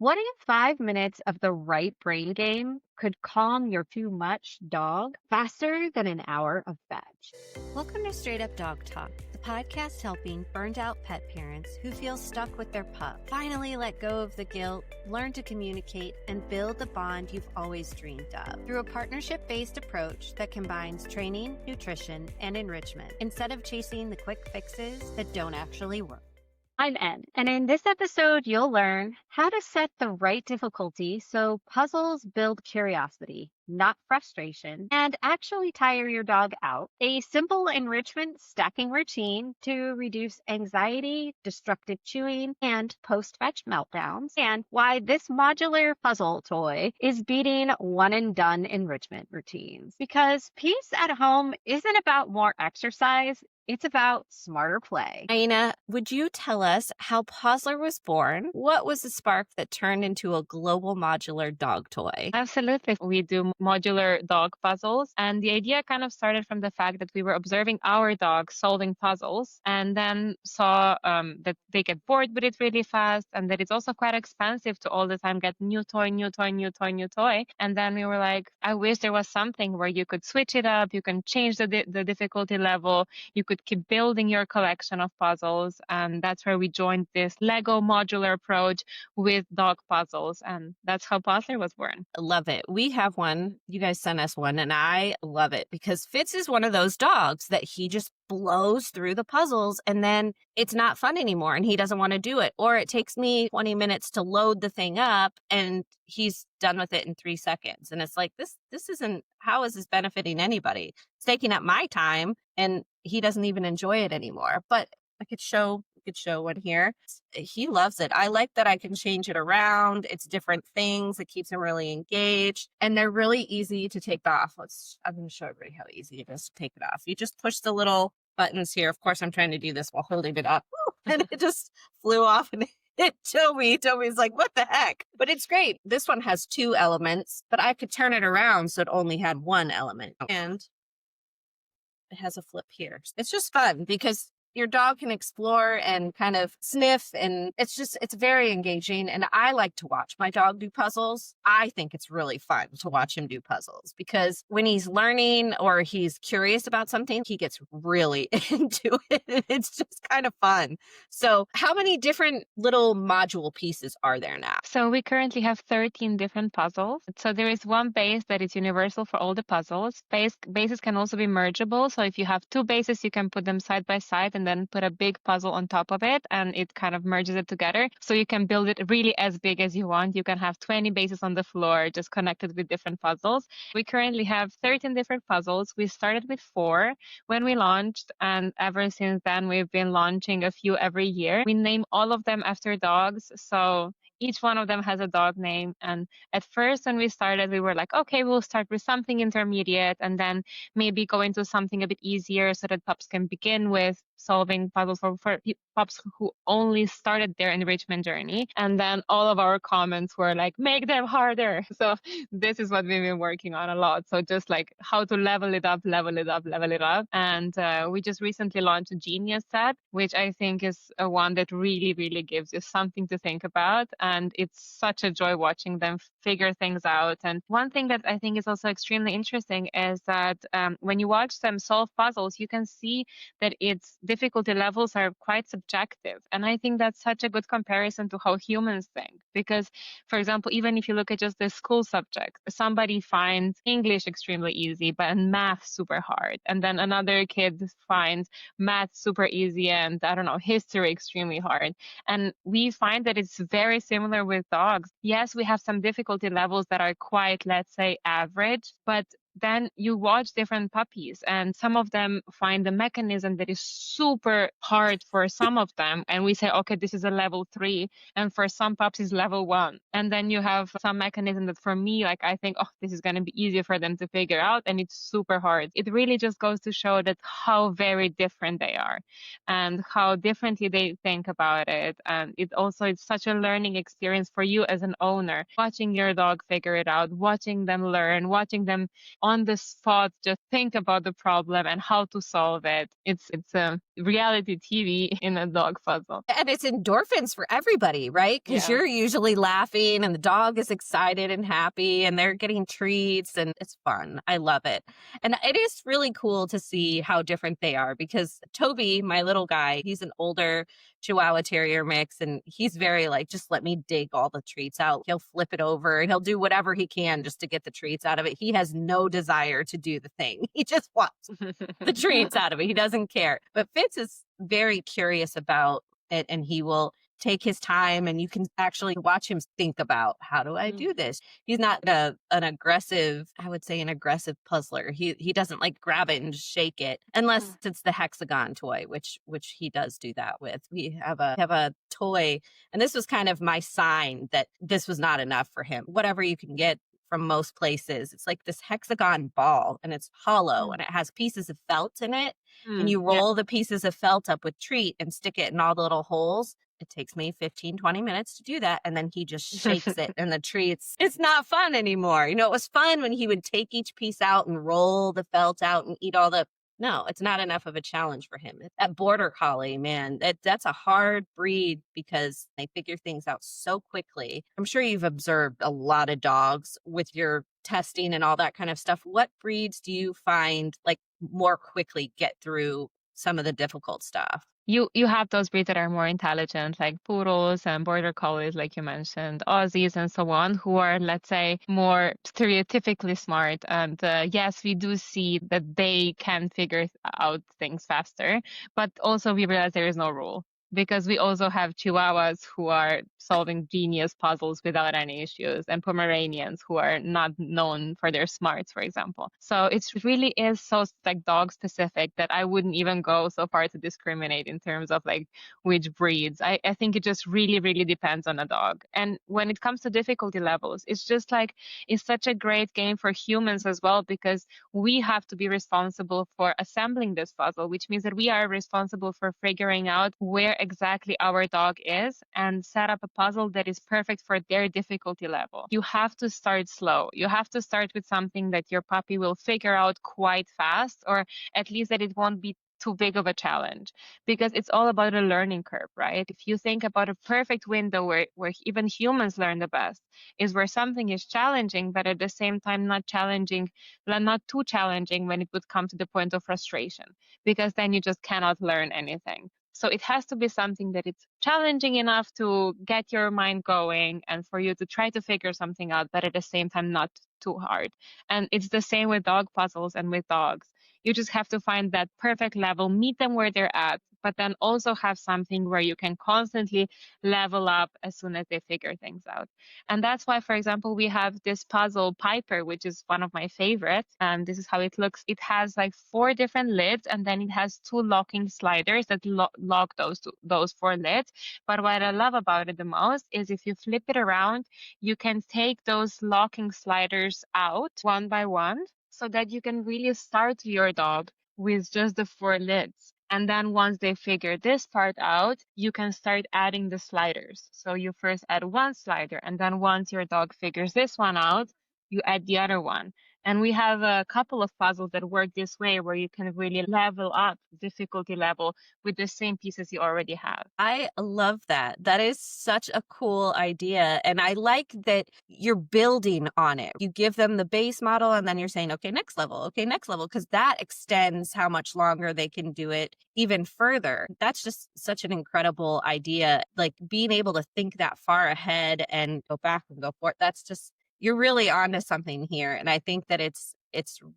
What if 5 minutes of the right brain game could calm your too much dog faster than an hour of veg? Welcome to Straight Up Dog Talk, the podcast helping burned out pet parents who feel stuck with their pup finally let go of the guilt, learn to communicate, and build the bond you've always dreamed of through a partnership based approach that combines training, nutrition, and enrichment instead of chasing the quick fixes that don't actually work. I'm En, and in this episode, you'll learn how to set the right difficulty so puzzles build curiosity, not frustration, and actually tire your dog out. A simple enrichment stacking routine to reduce anxiety, destructive chewing, and post-fetch meltdowns, and why this modular puzzle toy is beating one and done enrichment routines. Because peace at home isn't about more exercise. It's about smarter play. Aina, would you tell us how Pawzler was born? What was the spark that turned into a global modular dog toy? Absolutely. We do modular dog puzzles. And the idea kind of started from the fact that we were observing our dogs solving puzzles and then saw that they get bored with it really fast and that it's also quite expensive to all the time get new toy, new toy, new toy, new toy. And then we were like, I wish there was something where you could switch it up, you can change the difficulty level, you could keep building your collection of puzzles. And that's where we joined this Lego modular approach with dog puzzles. And that's how Pawzler was born. Love it. We have one. You guys sent us one, and I love it because Fitz is one of those dogs that he just blows through the puzzles and then it's not fun anymore and he doesn't want to do it. Or it takes me 20 minutes to load the thing up and he's done with it in 3 seconds. And it's like, this isn't, how is this benefiting anybody? It's taking up my time and he doesn't even enjoy it anymore. But I could show one here. He loves it. I like that I can change it around. It's different things. It keeps him really engaged. And they're really easy to take off. I'm going to show everybody how easy it is to take it off. You just push the little buttons here. Of course, I'm trying to do this while holding it up. And it just flew off and it Toby. Toby's like, what the heck? But it's great. This one has 2 elements, but I could turn it around so it only had 1 element. And it has a flip here. It's just fun because your dog can explore and kind of sniff, and it's very engaging. And I like to watch my dog do puzzles. I think it's really fun to watch him do puzzles because when he's learning or he's curious about something, he gets really into it. It's just kind of fun. So how many different little module pieces are there now? So we currently have 13 different puzzles. So there is one base that is universal for all the puzzles. Bases can also be mergeable. So if you have 2 bases, you can put them side by side and then put a big puzzle on top of it and it kind of merges it together. So you can build it really as big as you want. You can have 20 bases on the floor just connected with different puzzles. We currently have 13 different puzzles. We started with 4 when we launched, and ever since then we've been launching a few every year. We name all of them after dogs. So each one of them has a dog name. And at first, when we started, we were like, okay, we'll start with something intermediate and then maybe go into something a bit easier so that pups can begin with solving puzzles for pups who only started their enrichment journey. And then all of our comments were like, make them harder. So this is what we've been working on a lot. So just like how to level it up, level it up, level it up. And we just recently launched a Genius set, which I think is a one that really, really gives you something to think about. And it's such a joy watching them figure things out. And one thing that I think is also extremely interesting is that when you watch them solve puzzles, you can see that its difficulty levels are quite subjective. And I think that's such a good comparison to how humans think. Because, for example, even if you look at just the school subject, somebody finds English extremely easy, but math super hard. And then another kid finds math super easy and, I don't know, history extremely hard. And we find that it's very similar with dogs. Yes, we have some difficulty levels that are quite, let's say, average, but then you watch different puppies and some of them find a mechanism that is super hard for some of them. And we say, okay, this is a level 3. And for some pups is level 1. And then you have some mechanism that for me, like I think, oh, this is going to be easier for them to figure out. And it's super hard. It really just goes to show that how very different they are and how differently they think about it. And it's such a learning experience for you as an owner, watching your dog figure it out, watching them learn, watching them on the spot just think about the problem and how to solve it. It's reality TV in a dog puzzle. And it's endorphins for everybody, right? Because Yeah. you're usually laughing and the dog is excited and happy and they're getting treats and it's fun. I love it. And it is really cool to see how different they are because Toby, my little guy, he's an older Chihuahua Terrier mix and he's very like, just let me dig all the treats out. He'll flip it over and he'll do whatever he can just to get the treats out of it. He has no desire to do the thing. He just wants the treats out of it. He doesn't care. But Fitz is very curious about it and he will take his time and you can actually watch him think about how do I do this. He's not an aggressive, I would say an aggressive puzzler. He doesn't like grab it and shake it unless it's the hexagon toy, which he does do that with. We have a toy and this was kind of my sign that this was not enough for him. Whatever you can get from most places. It's like this hexagon ball and it's hollow and it has pieces of felt in it. And you roll the pieces of felt up with treat and stick it in all the little holes. It takes me 15, 20 minutes to do that. And then he just shakes it and the treats. It's not fun anymore. You know, it was fun when he would take each piece out and roll the felt out and eat all the. No, it's not enough of a challenge for him. That border collie, man, that's a hard breed because they figure things out so quickly. I'm sure you've observed a lot of dogs with your testing and all that kind of stuff. What breeds do you find like more quickly get through some of the difficult stuff? You have those breeds that are more intelligent, like poodles and border collies, like you mentioned, Aussies and so on, who are, let's say, more stereotypically smart. And yes, we do see that they can figure out things faster, but also we realize there is no rule. Because we also have Chihuahuas who are solving genius puzzles without any issues, and Pomeranians who are not known for their smarts, for example. So it really is so like dog specific that I wouldn't even go so far to discriminate in terms of like which breeds. I think it just really, really depends on a dog. And when it comes to difficulty levels, it's just like it's such a great game for humans as well, because we have to be responsible for assembling this puzzle, which means that we are responsible for figuring out where exactly our dog is and set up a puzzle that is perfect for their difficulty level. You have to start slow. You have to start with something that your puppy will figure out quite fast, or at least that it won't be too big of a challenge, because it's all about a learning curve, right? If you think about a perfect window where even humans learn the best, is where something is challenging, but at the same time not challenging, not too challenging when it would come to the point of frustration, because then you just cannot learn anything. So it has to be something that it's challenging enough to get your mind going and for you to try to figure something out, but at the same time not too hard. And it's the same with dog puzzles and with dogs. You just have to find that perfect level, meet them where they're at, but then also have something where you can constantly level up as soon as they figure things out. And that's why, for example, we have this puzzle Piper, which is one of my favorites. And this is how it looks. It has like 4 different lids, and then it has 2 locking sliders that lock those 4 lids. But what I love about it the most is if you flip it around, you can take those locking sliders out one by one so that you can really start your dog with just the 4 lids. And then once they figure this part out, you can start adding the sliders. So you first add one slider, and then once your dog figures this one out, you add the other one. And we have a couple of puzzles that work this way, where you can really level up difficulty level with the same pieces you already have. I love that. That is such a cool idea. And I like that you're building on it. You give them the base model and then you're saying, okay, next level, because that extends how much longer they can do it even further. That's just such an incredible idea. Like being able to think that far ahead and go back and go forth. That's just, you're really onto something here. And I think that it's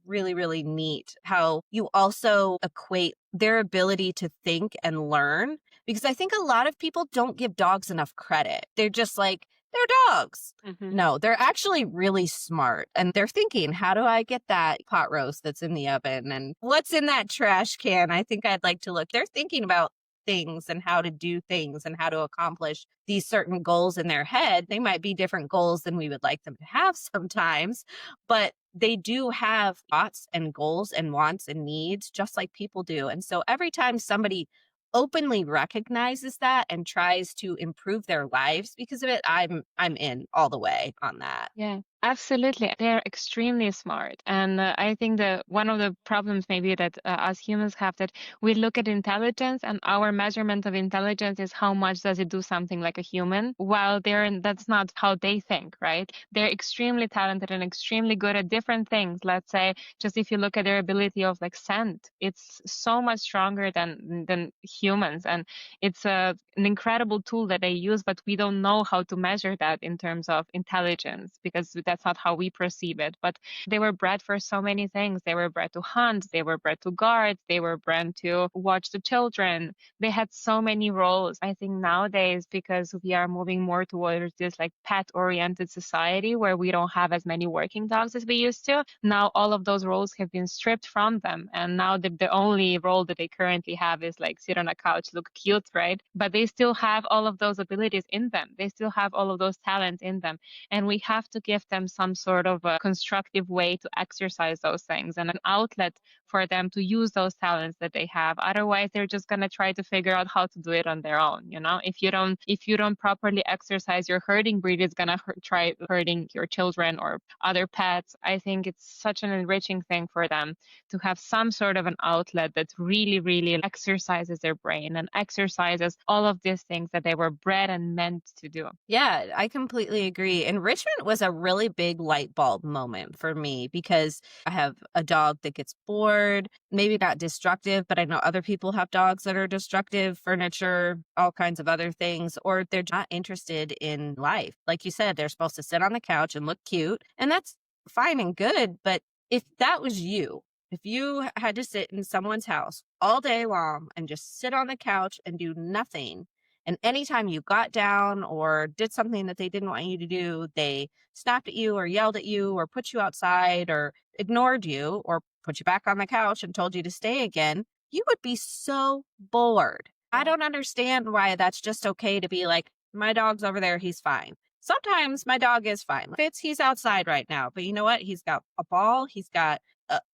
really, really neat how you also equate their ability to think and learn, because I think a lot of people don't give dogs enough credit. They're just like, they're dogs. No, they're actually really smart and they're thinking, how do I get that pot roast that's in the oven? And what's in that trash can? I think I'd like to look. They're thinking about things and how to do things and how to accomplish these certain goals in their head. They might be different goals than we would like them to have sometimes, but they do have thoughts and goals and wants and needs just like people do. And so every time somebody openly recognizes that and tries to improve their lives because of it, I'm in all the way on that. Yeah, absolutely. They're extremely smart. And I think that one of the problems maybe that us humans have, that we look at intelligence and our measurement of intelligence is how much does it do something like a human, while that's not how they think, right? They're extremely talented and extremely good at different things. Let's say just if you look at their ability of like scent, it's so much stronger than humans. And it's an incredible tool that they use, but we don't know how to measure that in terms of intelligence because that's not how we perceive it. But they were bred for so many things. They were bred to hunt, they were bred to guard, they were bred to watch the children. They had so many roles. I think nowadays, because we are moving more towards this like pet oriented society where we don't have as many working dogs as we used to, now all of those roles have been stripped from them. And now the only role that they currently have is like sit on a couch, look cute, right? But they still have all of those abilities in them. They still have all of those talents in them. And we have to give them some sort of a constructive way to exercise those things and an outlet for them to use those talents that they have. Otherwise, they're just going to try to figure out how to do it on their own. You know, if you don't properly exercise your herding breed, it's going to try herding your children or other pets. I think it's such an enriching thing for them to have some sort of an outlet that really, really exercises their brain and exercises all of these things that they were bred and meant to do. Yeah, I completely agree. Enrichment was a really big light bulb moment for me because I have a dog that gets bored, maybe not destructive, but I know other people have dogs that are destructive, furniture, all kinds of other things, or they're not interested in life. Like you said, they're supposed to sit on the couch and look cute, and that's fine and good. But if that was you, if you had to sit in someone's house all day long and just sit on the couch and do nothing, and anytime you got down or did something that they didn't want you to do, they snapped at you or yelled at you or put you outside or ignored you or put you back on the couch and told you to stay again, you would be so bored. I don't understand why that's just okay to be like, my dog's over there, he's fine. Sometimes my dog is fine. He's outside right now, but you know what? He's got a ball, he's got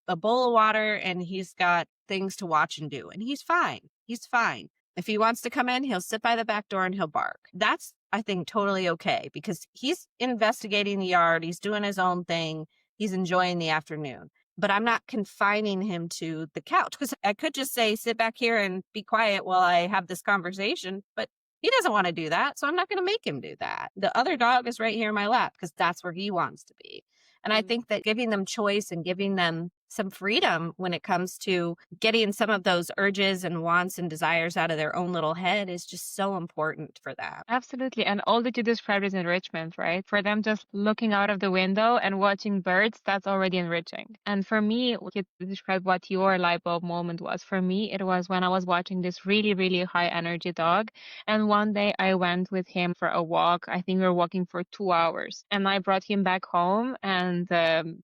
a bowl of water, and he's got things to watch and do, and he's fine. He's fine. If he wants to come in, he'll sit by the back door and he'll bark. That's, I think, totally okay because he's investigating the yard. He's doing his own thing. He's enjoying the afternoon. But I'm not confining him to the couch because I could just say, sit back here and be quiet while I have this conversation. But he doesn't want to do that. So I'm not going to make him do that. The other dog is right here in my lap because that's where he wants to be. And I think that giving them choice and giving them some freedom when it comes to getting some of those urges and wants and desires out of their own little head is just so important for them. Absolutely. And all that you described is enrichment, right? For them just looking out of the window and watching birds, that's already enriching. And for me, you described what your light bulb moment was. For me, it was when I was watching this really, really high energy dog. And one day I went with him for a walk. I think we were walking for 2 hours. And I brought him back home and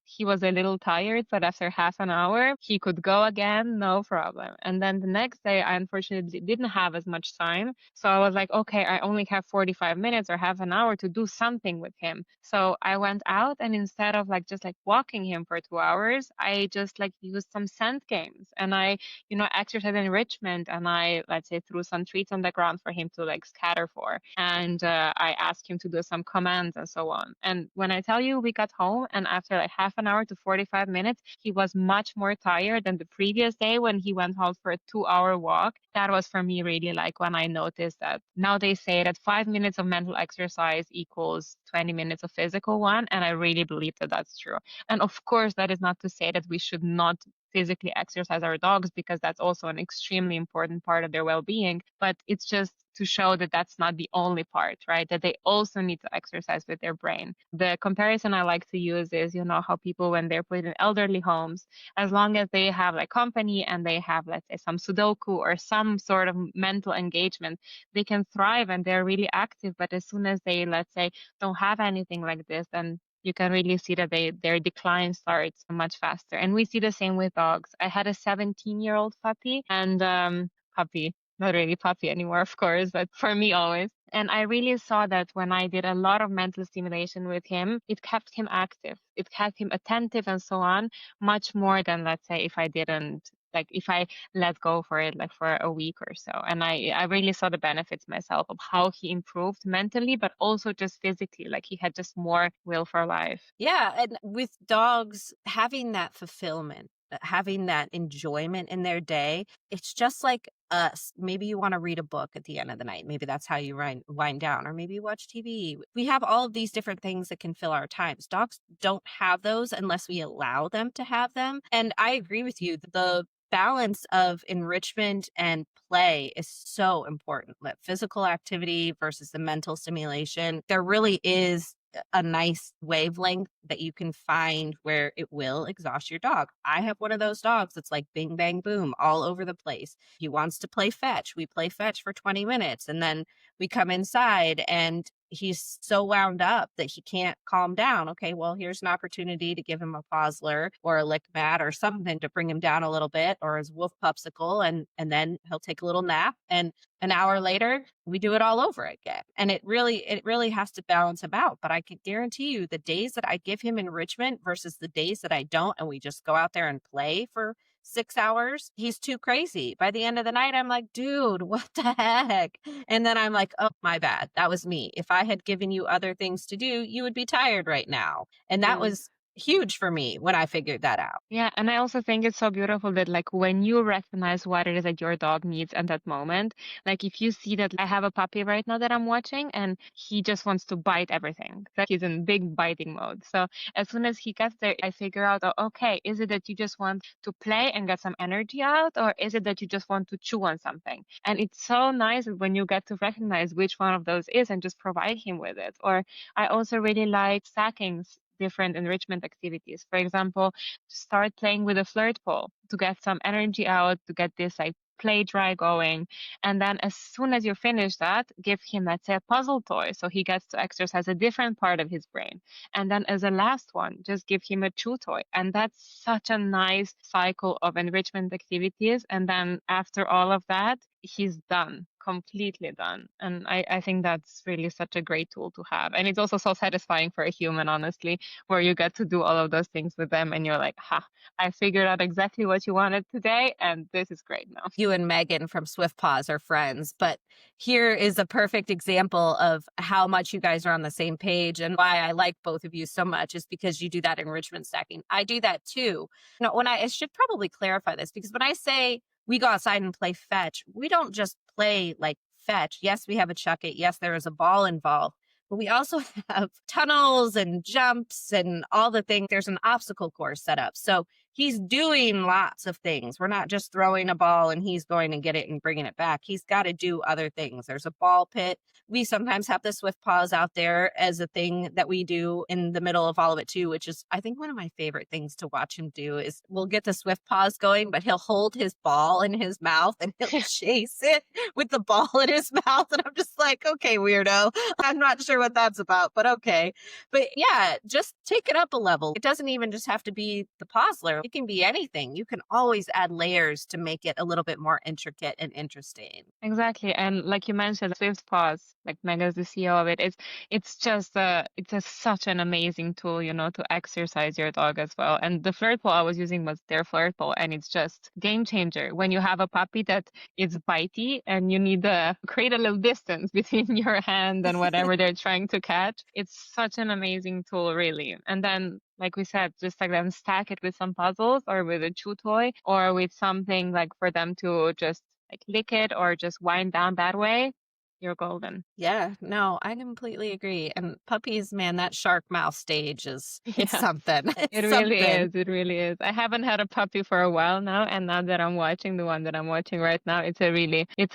he was a little tired, but after half an hour, he could go again, no problem. And then the next day, I unfortunately didn't have as much time. So I was like, okay, I only have 45 minutes or half an hour to do something with him. So I went out and instead of like just like walking him for 2 hours, I just like used some scent games and I, exercise enrichment and I, let's say, threw some treats on the ground for him to like scatter for. And I asked him to do some commands and so on. And when I tell you we got home and after like half an hour to 45 minutes, he was much more tired than the previous day when he went out for a 2 hour walk. That was for me really like when I noticed that now they say that 5 minutes of mental exercise equals 20 minutes of physical one. And I really believe that that's true. And of course, that is not to say that we should not physically exercise our dogs because that's also an extremely important part of their well-being, but it's just to show that that's not the only part, right? That they also need to exercise with their brain. The comparison I like to use is, how people, when they're put in elderly homes, as long as they have like company and they have, let's say, some Sudoku or some sort of mental engagement, they can thrive and they're really active. But as soon as they, let's say, don't have anything like this, then you can really see that their decline starts much faster. And we see the same with dogs. I had a 17-year-old puppy and not really puppy anymore, of course, but for me always. And I really saw that when I did a lot of mental stimulation with him, it kept him active. It kept him attentive and so on, much more than, let's say, if I didn't like if I let go for it like for a week or so. And I really saw the benefits myself of how he improved mentally, but also just physically, like he had just more will for life. Yeah. And with dogs, having that fulfillment, having that enjoyment in their day, it's just like us. Maybe you want to read a book at the end of the night. Maybe that's how you wind down, or maybe you watch TV. We have all of these different things that can fill our times. Dogs don't have those unless we allow them to have them. And I agree with you. The balance of enrichment and play is so important. That physical activity versus the mental stimulation. There really is a nice wavelength that you can find where it will exhaust your dog. I have one of those dogs that's like bing, bang, boom all over the place. He wants to play fetch. We play fetch for 20 minutes and then we come inside and he's so wound up that he can't calm down. Okay, well, here's an opportunity to give him a Pawzler or a lick mat or something to bring him down a little bit, or his wolf popsicle, and then he'll take a little nap. And an hour later, we do it all over again. And it really has to balance him out. But I can guarantee you the days that I give him enrichment versus the days that I don't, and we just go out there and play for 6 hours, he's too crazy. By the end of the night, I'm like, dude, what the heck? And then I'm like, oh, my bad. That was me. If I had given you other things to do, you would be tired right now. And that was huge for me when I figured that out. Yeah, and I also think it's so beautiful that like when you recognize what it is that your dog needs at that moment, like if you see that I have a puppy right now that I'm watching and he just wants to bite everything. Like he's in big biting mode. So as soon as he gets there, I figure out, oh, okay, is it that you just want to play and get some energy out, or is it that you just want to chew on something? And it's so nice when you get to recognize which one of those is and just provide him with it. Or I also really like stacking different enrichment activities. For example, start playing with a flirt pole to get some energy out, to get this like play dry going. And then as soon as you finish that, give him, let's say, a puzzle toy. So he gets to exercise a different part of his brain. And then as a last one, just give him a chew toy. And that's such a nice cycle of enrichment activities. And then after all of that, he's done, completely done. And I think that's really such a great tool to have. And it's also so satisfying for a human, honestly, where you get to do all of those things with them and you're like, ha, I figured out exactly what you wanted today. And this is great now. You and Megan from Swift Paws are friends, but here is a perfect example of how much you guys are on the same page and why I like both of you so much is because you do that enrichment stacking. I do that too. I should probably clarify this because when I say we go outside and play fetch, we don't just play like fetch. Yes, we have a chuck it. Yes, there is a ball involved, but we also have tunnels and jumps and all the things. There's an obstacle course set up. So he's doing lots of things. We're not just throwing a ball and he's going to get it and bringing it back. He's got to do other things. There's a ball pit. We sometimes have the Swift Paws out there as a thing that we do in the middle of all of it too, which is, I think, one of my favorite things to watch him do is we'll get the Swift Paws going, but he'll hold his ball in his mouth and he'll chase it with the ball in his mouth. And I'm just like, okay, weirdo. I'm not sure what that's about, but okay. But yeah, just take it up a level. It doesn't even just have to be the Pawzler. It can be anything. You can always add layers to make it a little bit more intricate and interesting. Exactly. And like you mentioned, Swift Paws, like Mega's the CEO of it, it's just such an amazing tool, to exercise your dog as well. And the flirt pole I was using was their flirt pole, and it's just game changer. When you have a puppy that is bitey and you need to create a little distance between your hand and whatever they're trying to catch, it's such an amazing tool, really. And then like we said, just like then stack it with some puzzles or with a chew toy or with something like for them to just like lick it or just wind down that way, you're golden. Yeah, no, I completely agree. And puppies, man, that shark mouth stage it's Yeah, something. It's it really something. is. It really is. I haven't had a puppy for a while now, and now that I'm watching the one that I'm watching right now, it's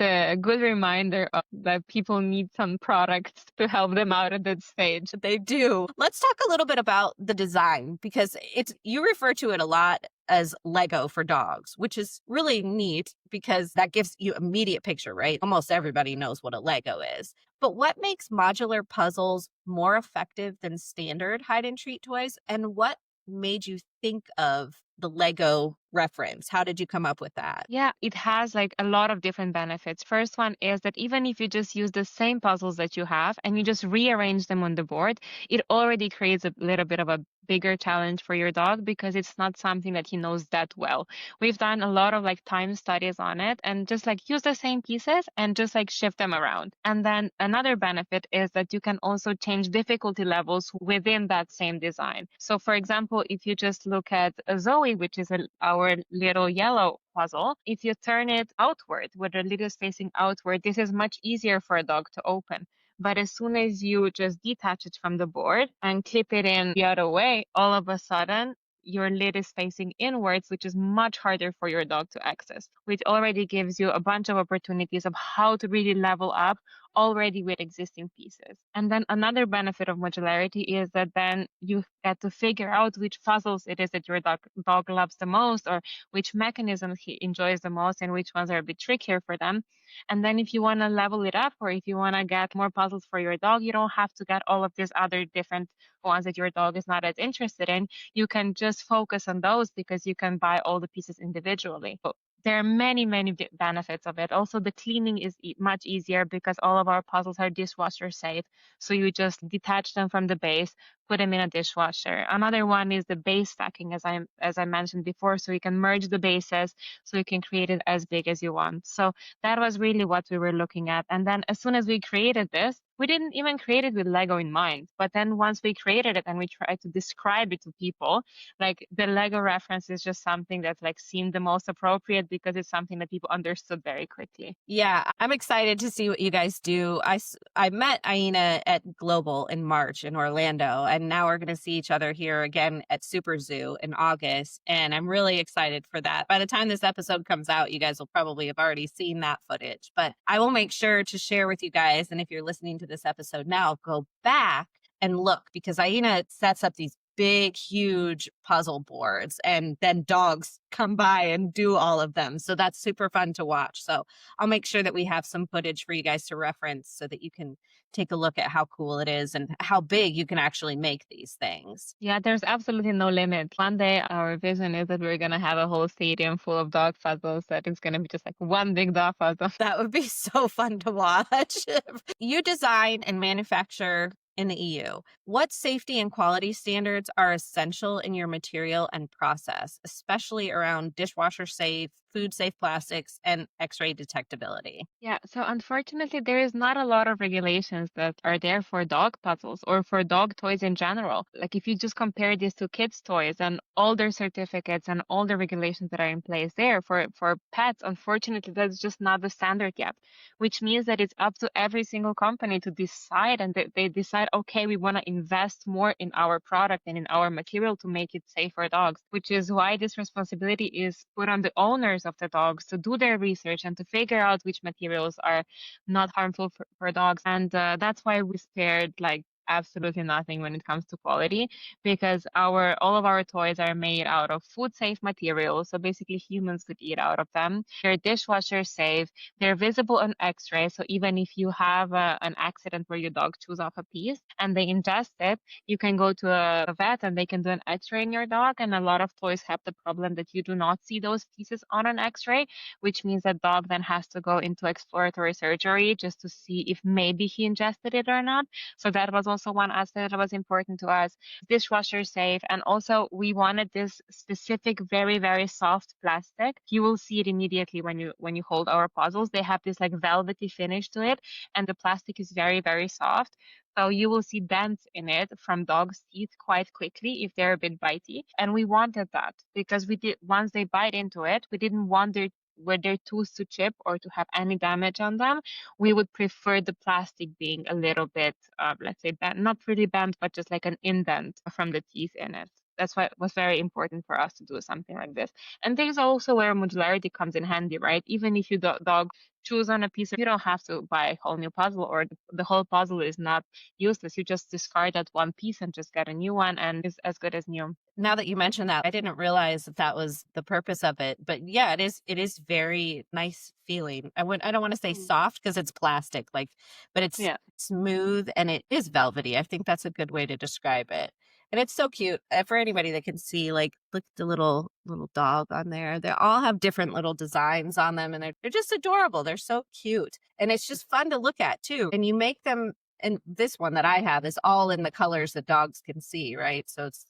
a good reminder that people need some products to help them out at that stage. They do. Let's talk a little bit about the design because you refer to it a lot as Lego for dogs, which is really neat because that gives you immediate picture, right? Almost everybody knows what a Lego is. But what makes modular puzzles more effective than standard hide and treat toys? And what made you think of the Lego reference? How did you come up with that? Yeah, it has like a lot of different benefits. First one is that even if you just use the same puzzles that you have and you just rearrange them on the board, it already creates a little bit of a bigger challenge for your dog because it's not something that he knows that well. We've done a lot of like time studies on it and just like use the same pieces and just like shift them around. And then another benefit is that you can also change difficulty levels within that same design. So for example, if you just look at Zoe, which is our little yellow puzzle, if you turn it outward, with the lid is facing outward, this is much easier for a dog to open. But as soon as you just detach it from the board and clip it in the other way, all of a sudden your lid is facing inwards, which is much harder for your dog to access, which already gives you a bunch of opportunities of how to really level up already with existing pieces. And then another benefit of modularity is that then you get to figure out which puzzles it is that your dog loves the most, or which mechanisms he enjoys the most, and which ones are a bit trickier for them. And then if you want to level it up, or if you want to get more puzzles for your dog, you don't have to get all of these other different ones that your dog is not as interested in. You can just focus on those because you can buy all the pieces individually. So there are many, many benefits of it. Also, the cleaning is much easier because all of our puzzles are dishwasher safe. So you just detach them from the base, put them in a dishwasher. Another one is the base stacking, as I mentioned before, so you can merge the bases, so you can create it as big as you want. So that was really what we were looking at. And then as soon as we created this, we didn't even create it with Lego in mind. But then once we created it and we tried to describe it to people, like the Lego reference is just something that like seemed the most appropriate because it's something that people understood very quickly. Yeah, I'm excited to see what you guys do. I met Aina at Global in March in Orlando, and now we're going to see each other here again at Super Zoo in August. And I'm really excited for that. By the time this episode comes out, you guys will probably have already seen that footage, but I will make sure to share with you guys. And if you're listening to this episode now, go back and look, because Aina sets up these big, huge puzzle boards, and then dogs come by and do all of them. So that's super fun to watch. So I'll make sure that we have some footage for you guys to reference so that you can take a look at how cool it is and how big you can actually make these things. Yeah, there's absolutely no limit. One day, our vision is that we're going to have a whole stadium full of dog puzzles that is going to be just like one big dog puzzle. That would be so fun to watch. You design and manufacture in the EU. What safety and quality standards are essential in your material and process, especially around dishwasher safe, food safe plastics, and X-ray detectability? Yeah, so unfortunately, there is not a lot of regulations that are there for dog puzzles or for dog toys in general. Like if you just compare this to kids' toys and all their certificates and all the regulations that are in place there for pets, unfortunately, that's just not the standard yet, which means that it's up to every single company to decide, and they decide, okay, we want to invest more in our product and in our material to make it safe for dogs, which is why this responsibility is put on the owners of the dogs to do their research and to figure out which materials are not harmful for dogs. And that's why we spared like absolutely nothing when it comes to quality, because all of our toys are made out of food safe materials, so basically humans could eat out of them. They're dishwasher safe, they're visible on x-ray, so even if you have an accident where your dog chews off a piece and they ingest it, you can go to a vet and they can do an x-ray in your dog. And a lot of toys have the problem that you do not see those pieces on an x-ray, which means that dog then has to go into exploratory surgery just to see if maybe he ingested it or not. So that was also one aspect that was important to us. Dishwasher safe. And also we wanted this specific, very, very soft plastic. You will see it immediately when you hold our puzzles. They have this like velvety finish to it, and the plastic is very, very soft. So you will see dents in it from dogs' teeth quite quickly if they're a bit bitey. And we wanted that because once they bite into it, we didn't want their tooth to chip or to have any damage on them. We would prefer the plastic being a little bit, let's say, bent, not really bent, but just like an indent from the teeth in it. That's why it was very important for us to do something like this. And there's also where modularity comes in handy, right? Even if your dog chews on a piece, you don't have to buy a whole new puzzle, or the whole puzzle is not useless. You just discard that one piece and just get a new one, and it's as good as new. Now that you mentioned that, I didn't realize that was the purpose of it. But yeah, it is very nice feeling. I don't want to say soft because it's plastic, but it's smooth and it is velvety. I think that's a good way to describe it. And it's so cute. For anybody that can see, like, look at the little dog on there. They all have different little designs on them, and they're just adorable. They're so cute. And it's just fun to look at too. And you make them, and this one that I have is all in the colors that dogs can see, right? So it's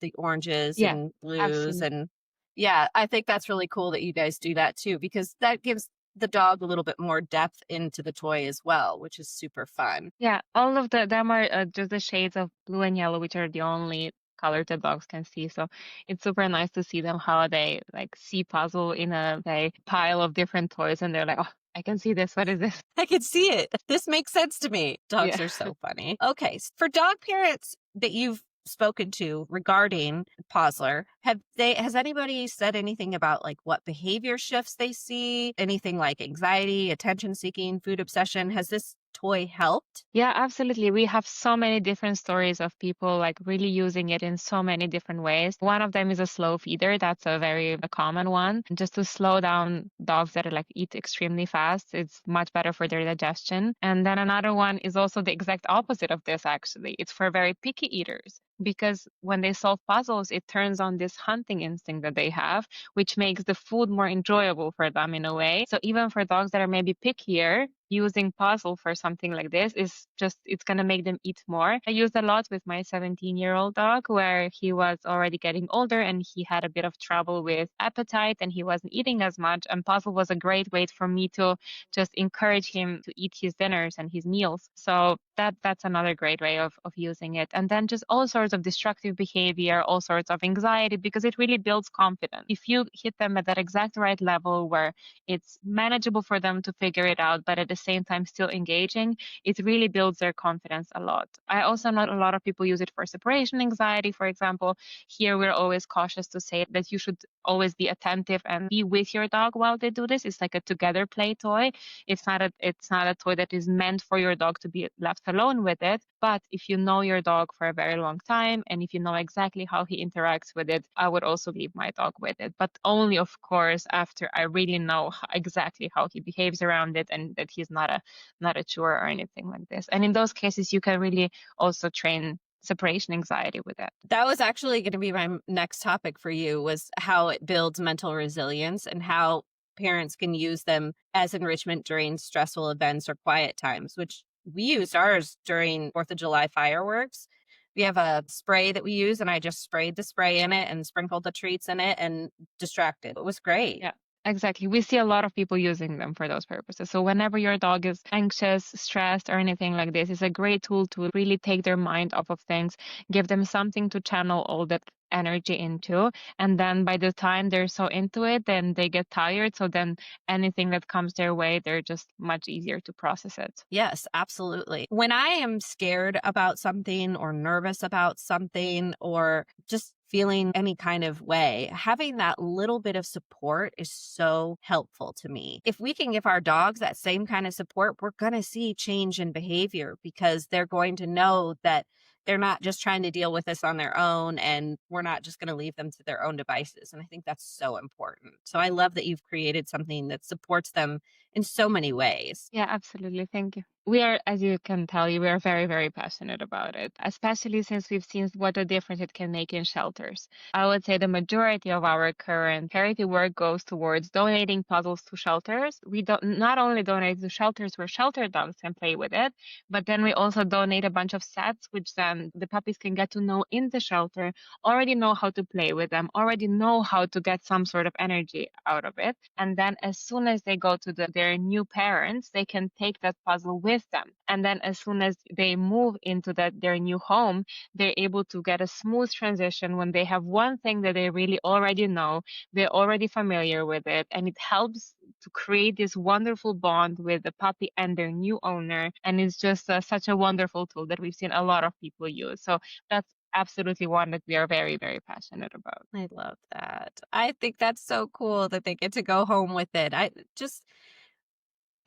the oranges Yeah, and blues. absolutely. And yeah, I think that's really cool that you guys do that too, because that gives the dog a little bit more depth into the toy as well, which is super fun. Yeah, all of them are just the shades of blue and yellow, which are the only colors that dogs can see. So it's super nice to see them how they like see puzzle in a pile of different toys, and they're like, oh, I can see this. What is this? I can see it. This makes sense to me. Dogs Yeah. are so funny. Okay, for dog parents that you've spoken to regarding Pawzler, has anybody said anything about like what behavior shifts they see? Anything like anxiety, attention seeking, food obsession? Has this toy helped? Yeah, absolutely. We have so many different stories of people like really using it in so many different ways. One of them is a slow feeder. That's a common one. Just to slow down dogs that are like eat extremely fast. It's much better for their digestion. And then another one is also the exact opposite of this, actually. It's for very picky eaters. Because when they solve puzzles, it turns on this hunting instinct that they have, which makes the food more enjoyable for them in a way. So even for dogs that are maybe pickier, using puzzle for something like this is just, it's going to make them eat more. I used a lot with my 17-year-old dog where he was already getting older and he had a bit of trouble with appetite and he wasn't eating as much. And puzzle was a great way for me to just encourage him to eat his dinners and his meals. So that's another great way of using it. And then just all sorts of destructive behavior, all sorts of anxiety, because it really builds confidence. If you hit them at that exact right level where it's manageable for them to figure it out, but at the same time still engaging, it really builds their confidence a lot. I also know a lot of people use it for separation anxiety, for example. Here we're always cautious to say that you should always be attentive and be with your dog while they do this. It's like a together play toy. It's not a toy that is meant for your dog to be left alone with it. But if you know your dog for a very long time and if you know exactly how he interacts with it, I would also leave my dog with it. But only, of course, after I really know exactly how he behaves around it and that he's not a chore or anything like this. And in those cases, you can really also train separation anxiety with it. That was actually going to be my next topic for you, was how it builds mental resilience and how parents can use them as enrichment during stressful events or quiet times, which we used ours during 4th of July fireworks. We have a spray that we use, and I just sprayed the spray in it and sprinkled the treats in it and distracted. It was great. Yeah. Exactly. We see a lot of people using them for those purposes. So whenever your dog is anxious, stressed, or anything like this, it's a great tool to really take their mind off of things, give them something to channel all that energy into. And then by the time they're so into it, then they get tired. So then anything that comes their way, they're just much easier to process it. Yes, absolutely. When I am scared about something or nervous about something or just feeling any kind of way, having that little bit of support is so helpful to me. If we can give our dogs that same kind of support, we're going to see change in behavior because they're going to know that they're not just trying to deal with this on their own, and we're not just going to leave them to their own devices. And I think that's so important. So I love that you've created something that supports them in so many ways. Yeah, absolutely. Thank you. We are, as you can tell, we are very, very passionate about it, especially since we've seen what a difference it can make in shelters. I would say the majority of our current charity work goes towards donating puzzles to shelters. We don't not only donate to shelters where shelter dogs can play with it, but then we also donate a bunch of sets, which then the puppies can get to know in the shelter, already know how to play with them, already know how to get some sort of energy out of it. And then as soon as they go to their new parents, they can take that puzzle with them. And then as soon as they move into their new home, they're able to get a smooth transition when they have one thing that they really already know, they're already familiar with it, and it helps to create this wonderful bond with the puppy and their new owner. And it's just such a wonderful tool that we've seen a lot of people use. So that's absolutely one that we are very, very passionate about. I love that. I think that's so cool that they get to go home with it. I just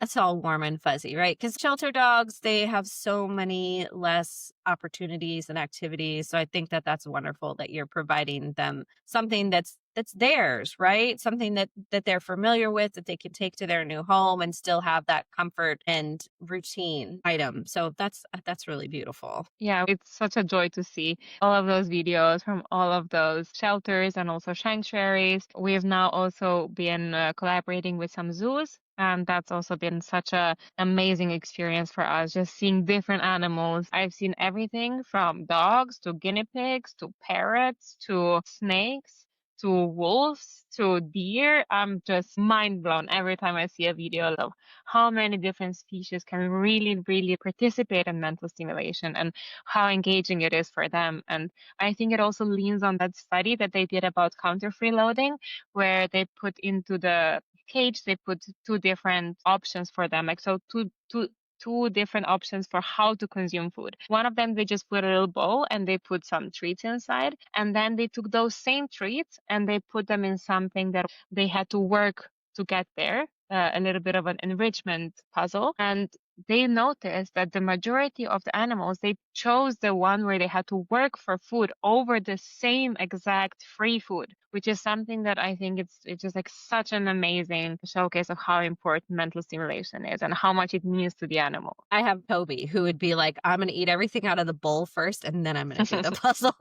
That's all warm and fuzzy, right? Because shelter dogs, they have so many less opportunities and activities. So I think that that's wonderful that you're providing them something that's theirs, right? Something that they're familiar with, that they can take to their new home and still have that comfort and routine item. So that's really beautiful. Yeah, it's such a joy to see all of those videos from all of those shelters and also sanctuaries. We've now also been collaborating with some zoos, and that's also been such a amazing experience for us, just seeing different animals. I've seen everything from dogs to guinea pigs to parrots to snakes to wolves to deer. I'm just mind blown every time I see a video of how many different species can really, really participate in mental stimulation and how engaging it is for them. And I think it also leans on that study that they did about counter freeloading, where they put into the cage, they put two different options for them. Like, so two different options for how to consume food. One of them, they just put a little bowl and they put some treats inside. And then they took those same treats and they put them in something that they had to work to get there, a little bit of an enrichment puzzle. And they noticed that the majority of the animals, they chose the one where they had to work for food over the same exact free food, which is something that I think it's just like such an amazing showcase of how important mental stimulation is and how much it means to the animal. I have Toby who would be like, I'm going to eat everything out of the bowl first, and then I'm going to do the puzzle.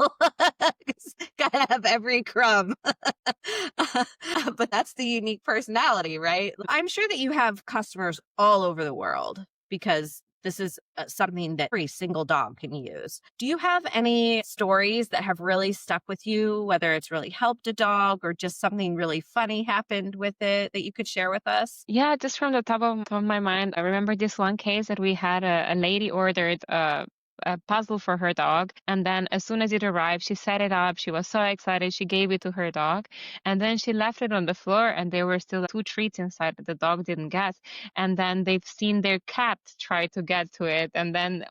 Gotta have every crumb. But that's the unique personality, right? I'm sure that you have customers all over the world because this is something that every single dog can use. Do you have any stories that have really stuck with you, whether it's really helped a dog or just something really funny happened with it that you could share with us? Yeah, just from the top of my mind, I remember this one case that we had a lady ordered a puzzle for her dog. And then as soon as it arrived, she set it up. She was so excited. She gave it to her dog. And then she left it on the floor and there were still two treats inside that the dog didn't get. And then they've seen their cat try to get to it. And then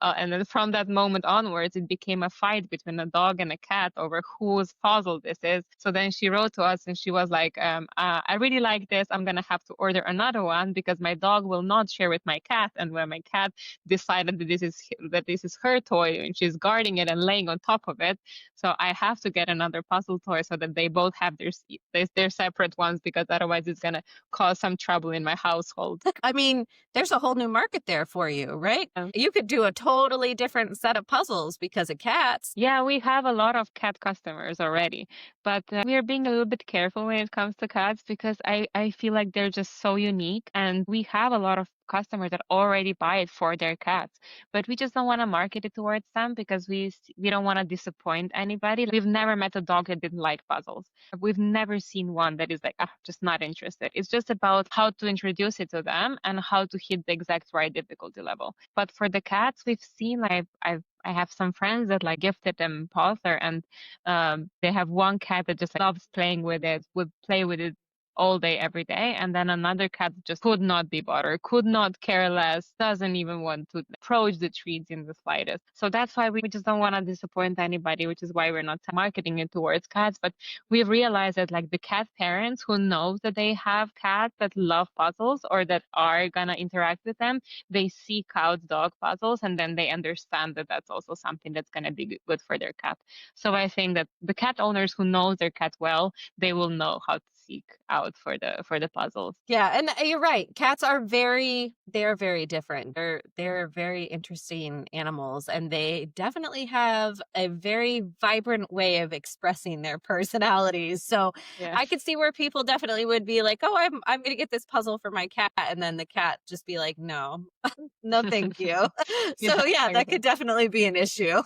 from that moment onwards, it became a fight between a dog and a cat over whose puzzle this is. So then she wrote to us and she was like, I really like this. I'm going to have to order another one because my dog will not share with my cat. And when my cat decided that this is her toy and she's guarding it and laying on top of it, so I have to get another puzzle toy so that they both have their separate ones, because otherwise it's going to cause some trouble in my household. I mean, there's a whole new market there for you, right? Yeah. You could do a totally different set of puzzles because of cats. Yeah, we have a lot of cat customers already, but we are being a little bit careful when it comes to cats because I feel like they're just so unique, and we have a lot of customers that already buy it for their cats, but we just don't want to market it towards them because we don't want to disappoint anybody. We've never met a dog that didn't like puzzles. We've never seen one that is like, just not interested. It's just about how to introduce it to them and how to hit the exact right difficulty level. But for the cats, we've seen, like, I have some friends that like gifted them Pawzler, and they have one cat that just like, loves playing with it, would play with it all day, every day. And then another cat just could not be bothered, could not care less, doesn't even want to approach the treats in the slightest. So that's why we just don't want to disappoint anybody, which is why we're not marketing it towards cats. But we realized that like the cat parents who know that they have cats that love puzzles or that are gonna interact with them, they seek out dog puzzles, and then they understand that that's also something that's gonna be good for their cat. So I think that the cat owners who know their cat well, they will know how to seek out for the puzzles. Yeah, and you're right. Cats are they're very different. They're very interesting animals, and they definitely have a very vibrant way of expressing their personalities. So Yeah. I could see where people definitely would be like, "Oh, I'm going to get this puzzle for my cat," and then the cat just be like, "No, no, thank you." So yeah, that could definitely be an issue.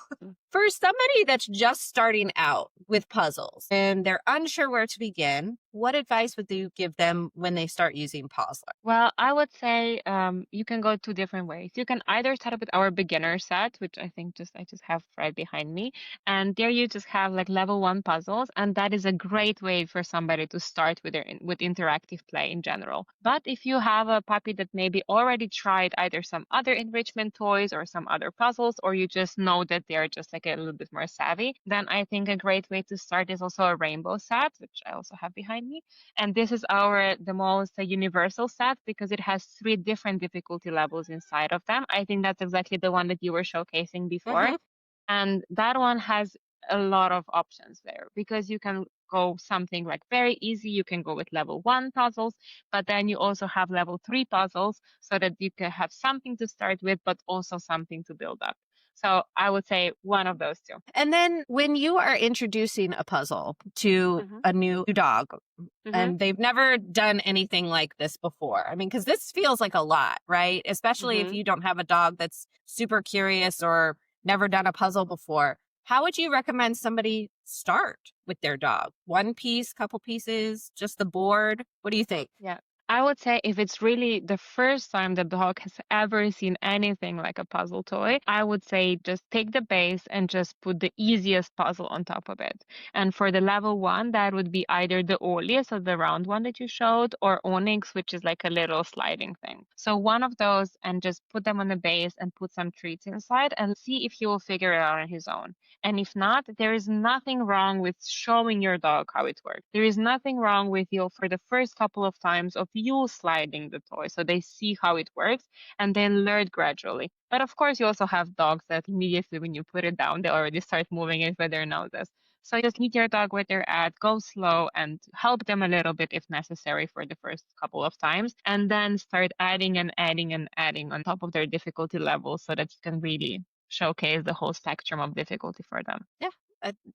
For somebody that's just starting out with puzzles and they're unsure where to begin, what advice would you give them when they start using Pawzler? Well, I would say you can go two different ways. You can either start with our beginner set, which I think I just have right behind me, and there you just have like level 1 puzzles, and that is a great way for somebody to start with interactive play in general. But if you have a puppy that maybe already tried either some other enrichment toys or some other puzzles, or you just know that they're just like get a little bit more savvy, then I think a great way to start is also a rainbow set, which I also have behind me. And this is the most universal set because it has 3 different difficulty levels inside of them. I think that's exactly the one that you were showcasing before. Mm-hmm. And that one has a lot of options there because you can go something like very easy. You can go with level 1 puzzles, but then you also have level 3 puzzles so that you can have something to start with, but also something to build up. So I would say one of those 2. And then when you are introducing a puzzle to a new dog and they've never done anything like this before, I mean, because this feels like a lot, right? Especially if you don't have a dog that's super curious or never done a puzzle before. How would you recommend somebody start with their dog? One piece, couple pieces, just the board? What do you think? Yeah. I would say if it's really the first time the dog has ever seen anything like a puzzle toy, I would say just take the base and just put the easiest puzzle on top of it. And for the level 1, that would be either the Oli, so the round one that you showed, or Onyx, which is like a little sliding thing. So one of those and just put them on the base and put some treats inside and see if he will figure it out on his own. And if not, there is nothing wrong with showing your dog how it works. There is nothing wrong with you for the first couple of times of you sliding the toy so they see how it works and then learn gradually. But of course, you also have dogs that immediately when you put it down, they already start moving it with their noses. So just meet your dog where they're at, go slow and help them a little bit if necessary for the first couple of times, and then start adding and adding and adding on top of their difficulty level so that you can really showcase the whole spectrum of difficulty for them. Yeah,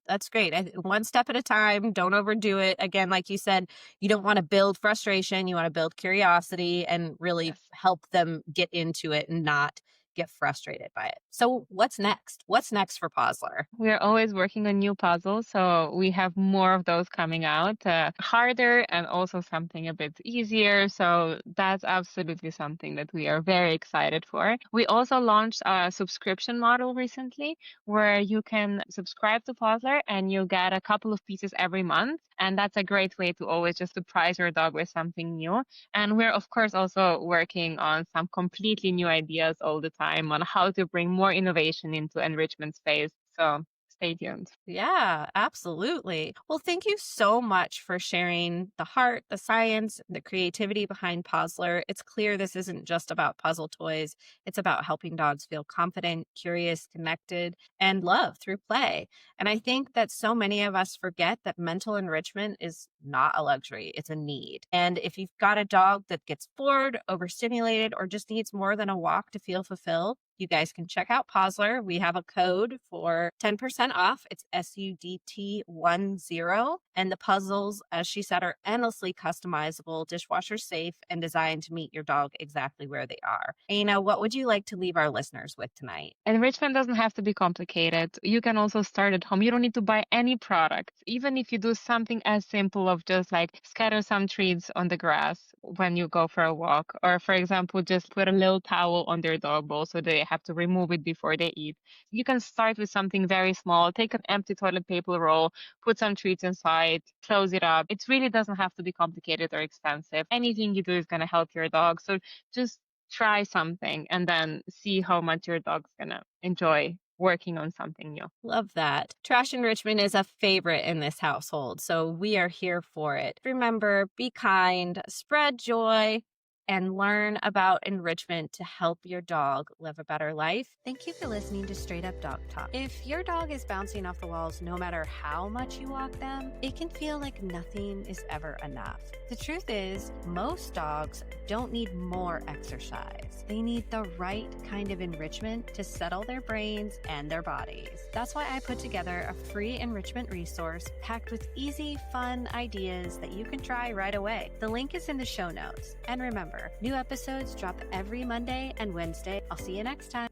that's great. One step at a time. Don't overdo it. Again, like you said, you don't want to build frustration. You want to build curiosity and really help them get into it and not get frustrated by it. So what's next? What's next for Pawzler? We're always working on new puzzles, so we have more of those coming out, harder and also something a bit easier. So that's absolutely something that we are very excited for. We also launched a subscription model recently where you can subscribe to Pawzler and you get a couple of pieces every month. And that's a great way to always just surprise your dog with something new. And we're, of course, also working on some completely new ideas all the time on how to bring more innovation into enrichment space. So stay tuned. Yeah, absolutely. Well, thank you so much for sharing the heart, the science, the creativity behind Pawzler. It's clear this isn't just about puzzle toys. It's about helping dogs feel confident, curious, connected, and love through play. And I think that so many of us forget that mental enrichment is not a luxury, it's a need. And if you've got a dog that gets bored, overstimulated, or just needs more than a walk to feel fulfilled, you guys can check out Pawzler. We have a code for 10% off. It's SUDT10. And the puzzles, as she said, are endlessly customizable, dishwasher safe, and designed to meet your dog exactly where they are. Aina, what would you like to leave our listeners with tonight? Enrichment doesn't have to be complicated. You can also start at home. You don't need to buy any products. Even if you do something as simple of just like scatter some treats on the grass when you go for a walk, or for example, just put a little towel on their dog bowl so they have to remove it before they eat. You can start with something very small. Take an empty toilet paper roll, put some treats inside, close it up. It really doesn't have to be complicated or expensive. Anything you do is going to help your dog. So just try something and then see how much your dog's going to enjoy working on something new. Love that. Trash enrichment is a favorite in this household, so we are here for it. Remember, be kind, spread joy, and learn about enrichment to help your dog live a better life. Thank you for listening to Straight Up Dog Talk. If your dog is bouncing off the walls no matter how much you walk them, it can feel like nothing is ever enough. The truth is, most dogs don't need more exercise. They need the right kind of enrichment to settle their brains and their bodies. That's why I put together a free enrichment resource packed with easy, fun ideas that you can try right away. The link is in the show notes. And remember, new episodes drop every Monday and Wednesday. I'll see you next time.